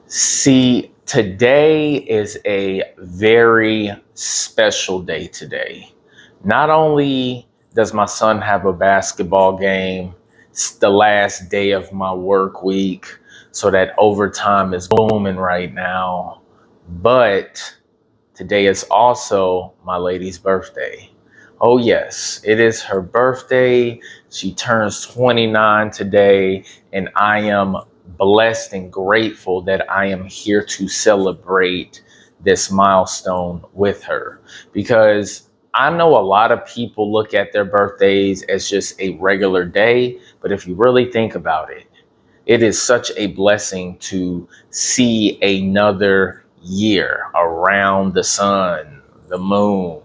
See, today is a very special day today. Not only does my son have a basketball game, it's the last day of my work week, so that overtime is booming right now, but today is also my lady's birthday. Oh, yes, it is her birthday. She turns 29 today, and I am blessed and grateful that I am here to celebrate this milestone with her, because I know a lot of people look at their birthdays as just a regular day, but if you really think about it, it is such a blessing to see another year around the sun, the moon,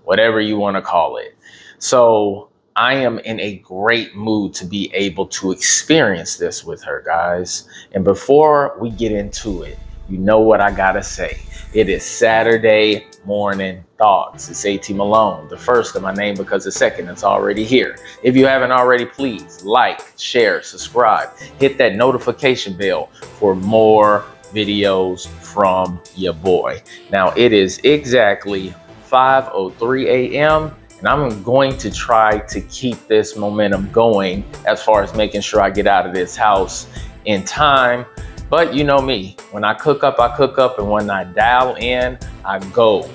whatever you want to call it. So I am in a great mood to be able to experience this with her, guys. And before we get into it, you know what I gotta say. It is Saturday morning thoughts. It's AT Malone, the first of my name because the second is already here. If you haven't already, please like, share, subscribe, hit that notification bell for more videos from your boy. Now it is exactly 5:03 a.m. and I'm going to try to keep this momentum going as far as making sure I get out of this house in time. But you know me, when I cook up, and when I dial in, I go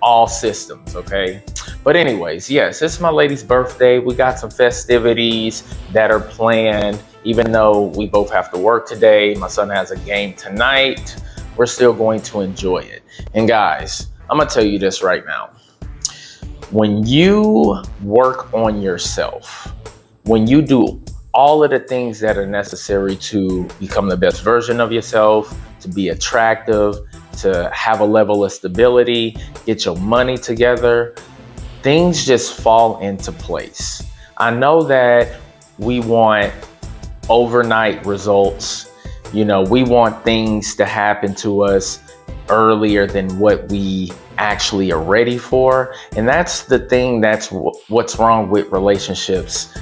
all systems, okay? But anyways, yes, it's my lady's birthday. We got some festivities that are planned, even though we both have to work today. My son has a game tonight. We're still going to enjoy it. And guys, I'm gonna tell you this right now. When you work on yourself, when you do all of the things that are necessary to become the best version of yourself, to be attractive, to have a level of stability, get your money together, things just fall into place. I know that we want overnight results. You know, we want things to happen to us earlier than what we actually are ready for. And that's the thing, that's what's wrong with relationships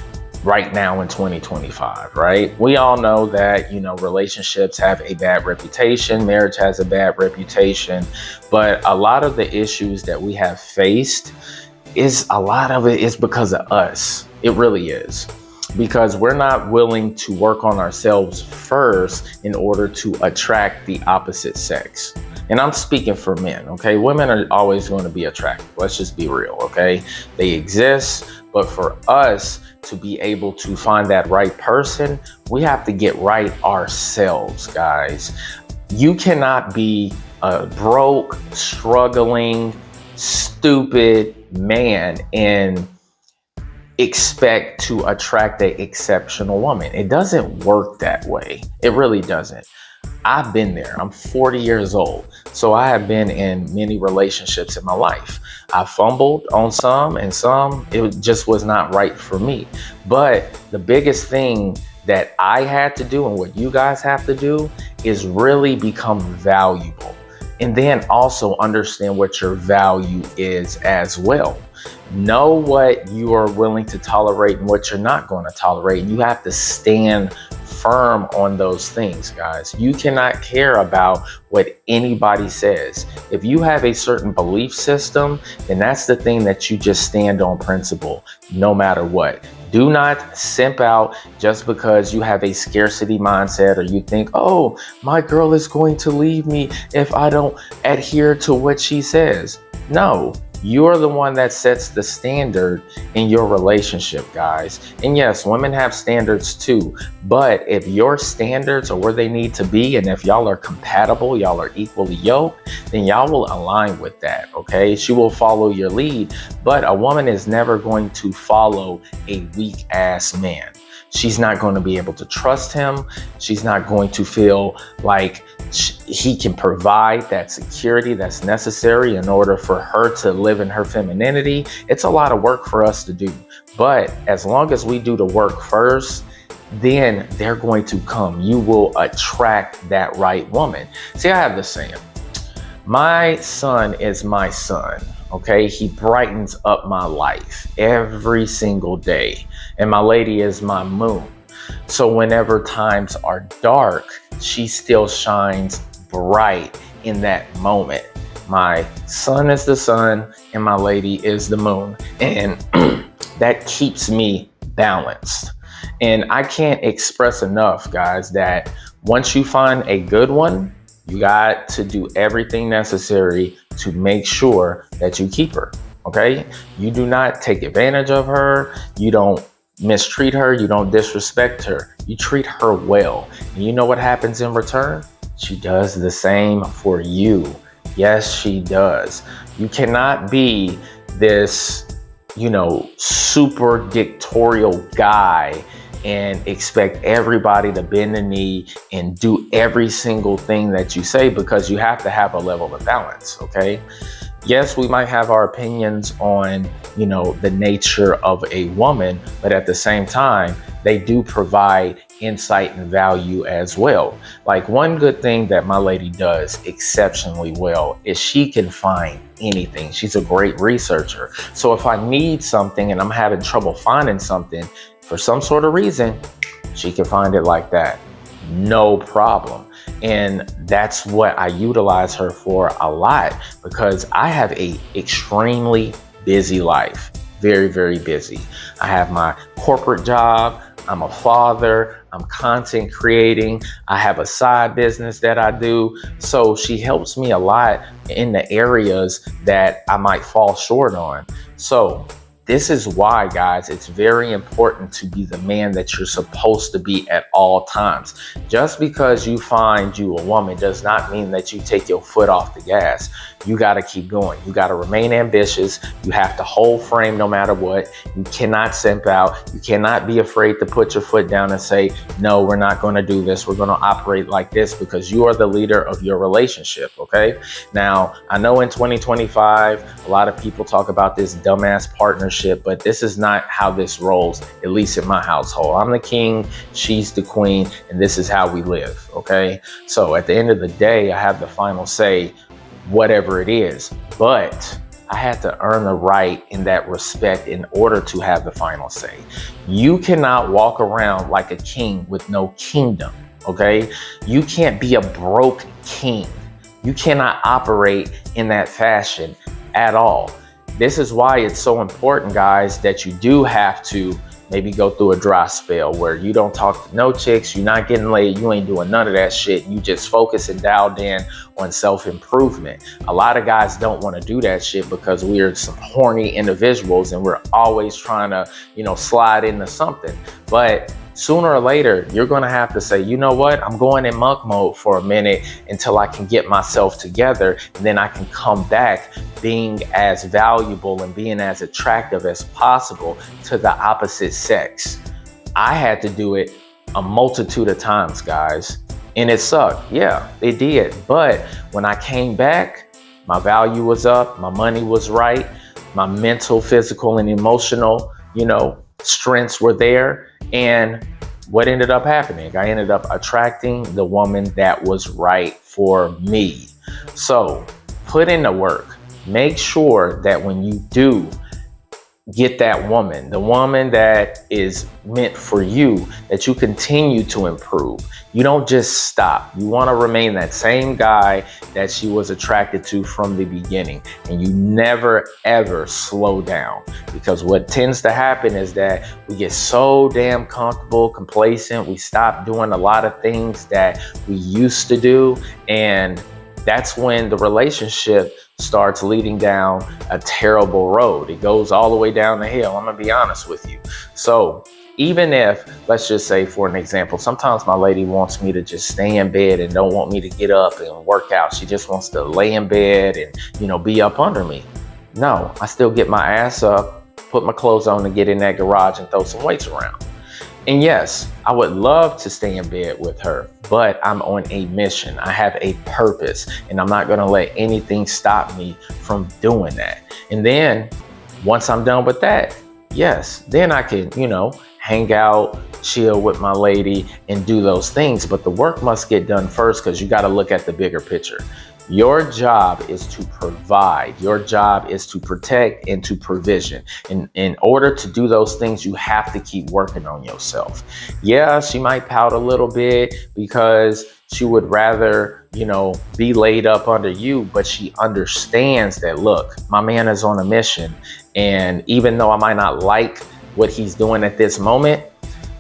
right now in 2025, right? We all know that, relationships have a bad reputation, marriage has a bad reputation, but a lot of the issues that we have faced a lot of it is because of us. It really is. Because we're not willing to work on ourselves first in order to attract the opposite sex. And I'm speaking for men, okay? Women are always going to be attractive. Let's just be real, okay? They exist, but for us to be able to find that right person, we have to get right ourselves, guys. You cannot be a broke, struggling, stupid man and expect to attract an exceptional woman. It doesn't work that way. It really doesn't. I've been there. I'm 40 years old. So I have been in many relationships in my life. I fumbled on some, and some, it just was not right for me. But the biggest thing that I had to do and what you guys have to do is really become valuable. And then also understand what your value is as well. Know what you are willing to tolerate and what you're not going to tolerate. And you have to stand firm on those things, guys. You cannot care about what anybody says. If you have a certain belief system, then that's the thing that you just stand on principle, no matter what. Do not simp out just because you have a scarcity mindset or you think, oh, my girl is going to leave me if I don't adhere to what she says. No, you're the one that sets the standard in your relationship, guys. And yes, women have standards too. But if your standards are where they need to be, and if y'all are compatible, y'all are equally yoked, then y'all will align with that, okay? She will follow your lead. But a woman is never going to follow a weak ass man. She's not going to be able to trust him. She's not going to feel like he can provide that security that's necessary in order for her to live in her femininity. It's a lot of work for us to do. But as long as we do the work first, then they're going to come. You will attract that right woman. See, I have this saying, my son is my son. Okay, he brightens up my life every single day. And my lady is my moon. So whenever times are dark, she still shines bright in that moment. My son is the sun and my lady is the moon. And that keeps me balanced. And I can't express enough, guys, that once you find a good one, you got to do everything necessary to make sure that you keep her. Okay? You do not take advantage of her. You don't mistreat her. You don't disrespect her. You treat her well. And you know what happens in return? She does the same for you. Yes, she does. You cannot be this, super dictatorial guy and expect everybody to bend the knee and do every single thing that you say, because you have to have a level of balance, okay? Yes, we might have our opinions on, the nature of a woman, but at the same time, they do provide insight and value as well. Like, one good thing that my lady does exceptionally well is she can find anything. She's a great researcher. So if I need something and I'm having trouble finding something for some sort of reason, she can find it like that. No problem. And that's what I utilize her for a lot, because I have a extremely busy life. Very, very busy. I have my corporate job. I'm a father. I'm content creating. I have a side business that I do. So she helps me a lot in the areas that I might fall short on. So this is why, guys, it's very important to be the man that you're supposed to be at all times. Just because you find you a woman does not mean that you take your foot off the gas. You got to keep going. You got to remain ambitious. You have to hold frame no matter what. You cannot simp out. You cannot be afraid to put your foot down and say, no, we're not going to do this. We're going to operate like this, because you are the leader of your relationship. Okay. Now, I know in 2025, a lot of people talk about this dumbass partnership, but this is not how this rolls, at least in my household. I'm the king, she's the queen, and this is how we live. Okay. So at the end of the day, I have the final say, whatever it is, but I had to earn the right in that respect in order to have the final say. You cannot walk around like a king with no kingdom, okay? You can't be a broke king. You cannot operate in that fashion at all. This is why it's so important, guys, that you do have to maybe go through a dry spell where you don't talk to no chicks, you're not getting laid, you ain't doing none of that shit. You just focus and dialed in on self-improvement. A lot of guys don't want to do that shit because we're some horny individuals and we're always trying to, slide into something. But sooner or later, you're going to have to say, you know what, I'm going in monk mode for a minute until I can get myself together. And then I can come back being as valuable and being as attractive as possible to the opposite sex. I had to do it a multitude of times, guys. And it sucked. Yeah, it did. But when I came back, my value was up. My money was right. My mental, physical, and emotional, strengths were there. And what ended up happening? I ended up attracting the woman that was right for me. So put in the work. Make sure that when you do get that woman, the woman that is meant for you, that you continue to improve. You don't just stop. You want to remain that same guy that she was attracted to from the beginning. And you never, ever slow down, because what tends to happen is that we get so damn comfortable, complacent. We stop doing a lot of things that we used to do. And that's when the relationship starts leading down a terrible road. It goes all the way down the hill. I'm gonna be honest with you. So even if, let's just say for an example, sometimes my lady wants me to just stay in bed and don't want me to get up and work out. She just wants to lay in bed and, be up under me. No, I still get my ass up, put my clothes on and get in that garage and throw some weights around. And yes, I would love to stay in bed with her, but I'm on a mission. I have a purpose, and I'm not going to let anything stop me from doing that. And then once I'm done with that, yes, then I can, hang out, chill with my lady and do those things. But the work must get done first, because you got to look at the bigger picture. Your job is to provide. Your job is to protect and to provision. And in order to do those things, you have to keep working on yourself. Yeah, she might pout a little bit because she would rather, be laid up under you, but she understands that, look, my man is on a mission. And even though I might not like what he's doing at this moment,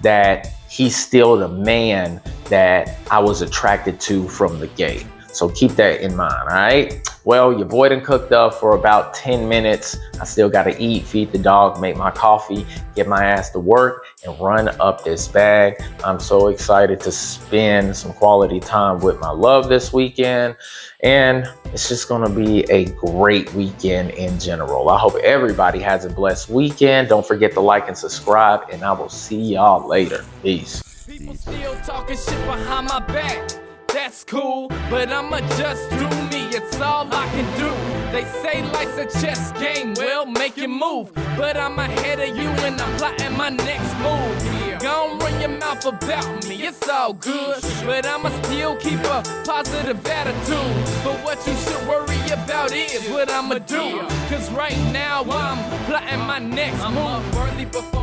that he's still the man that I was attracted to from the gate. So keep that in mind, all right? Well, your boy done cooked up for about 10 minutes. I still gotta eat, feed the dog, make my coffee, get my ass to work, and run up this bag. I'm so excited to spend some quality time with my love this weekend. And it's just gonna be a great weekend in general. I hope everybody has a blessed weekend. Don't forget to like and subscribe, and I will see y'all later. Peace. People still talking shit behind my back. That's cool, but I'ma just do me, it's all I can do. They say life's a chess game, well, make it move. But I'm ahead of you and I'm plotting my next move. Gon' run your mouth about me, it's all good. But I'ma still keep a positive attitude. But what you should worry about is what I'ma do. Cause right now I'm plotting my next move.